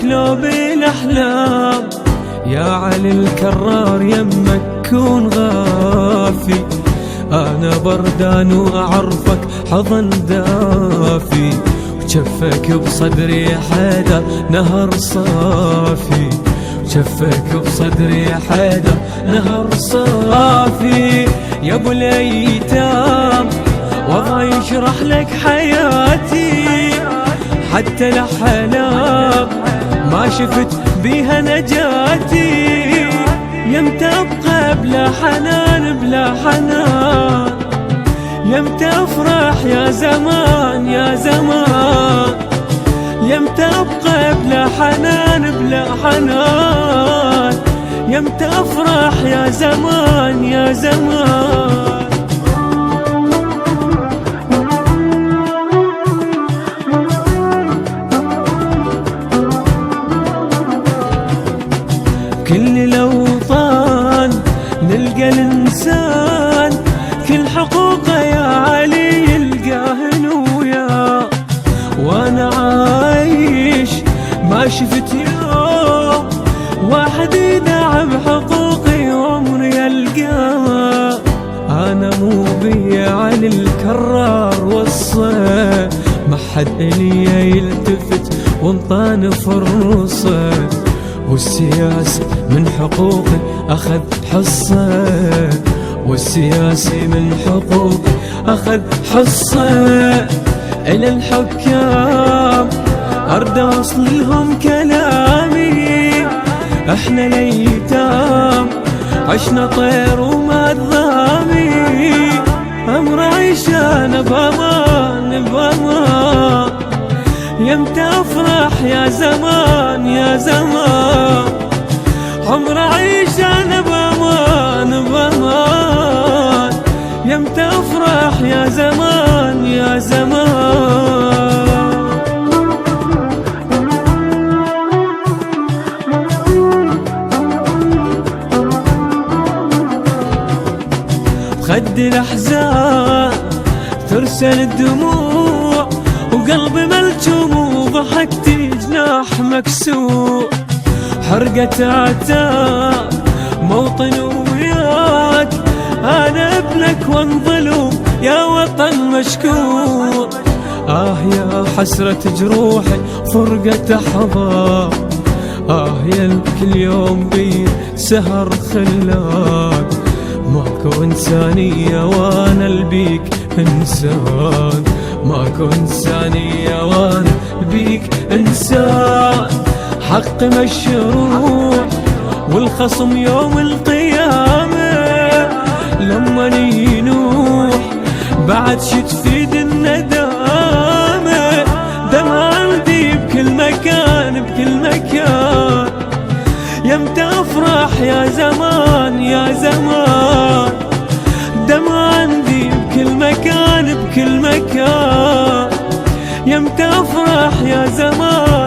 لو بالاحلام. يا علي الكرار يمك كون غافي، انا بردان واعرفك حضن دافي، وجفك بصدري حدا نهر صافي، وجفك بصدري حدا نهر صافي. يا ابو الايتام والله يشرح لك حياتي، حتى الاحلام ما شفت بيها نجاتي. يمتى ابقى بلا حنان بلا حنان، يمتى افرح يا زمان يا زمان، يمتى ابقى بلا حنان بلا حنان، يمتى افرح يا زمان يا زمان. كل الأوطان نلقى الإنسان كل حقوقه يا علي يلقاه وياه، وأنا عايش ما شفت يوم واحد يدعم حقوقي وعمري يلقاه. أنا مو بي علي الكرار وصى، ما حد إلي يلتفت وانطاني فرصة، والسياسي من حقوقي أخذ حصة، والسياسي من حقوقي أخذ حصة. إلى الحكام أرد أوصل لهم كلامي، إحنا الأيتام عشنا طير وما ضامي، أمر عيشان بأمان بأمان. يمتى افرح يا زمان يا زمان، عمر عيش انا بامان بامان. يمتى افرح يا زمان يا زمان. بخد الاحزان ترسل الدموع، وقلبي ملجوم وضحكتي جناح مكسور. حرقة عتاب موطن وياك، أنا ابنك وانظلم يا وطن مشكور. يا حسرة جروحي فرقة أحباب، يا كل يوم بي سهر خلاك. ماكو إنسانية وأنا البيك إنسان، ماكو إنسانية وانا بيك إنسان. حق مشروع والخصم يوم القيامة، لما ينوح بعد شي تفيد الندامة. دم عندي بكل مكان بكل مكان، يمتى أفرح يا زمان يا زمان. دم عندي بكل مكان بكل مكان، يمتى أفرح يا زمان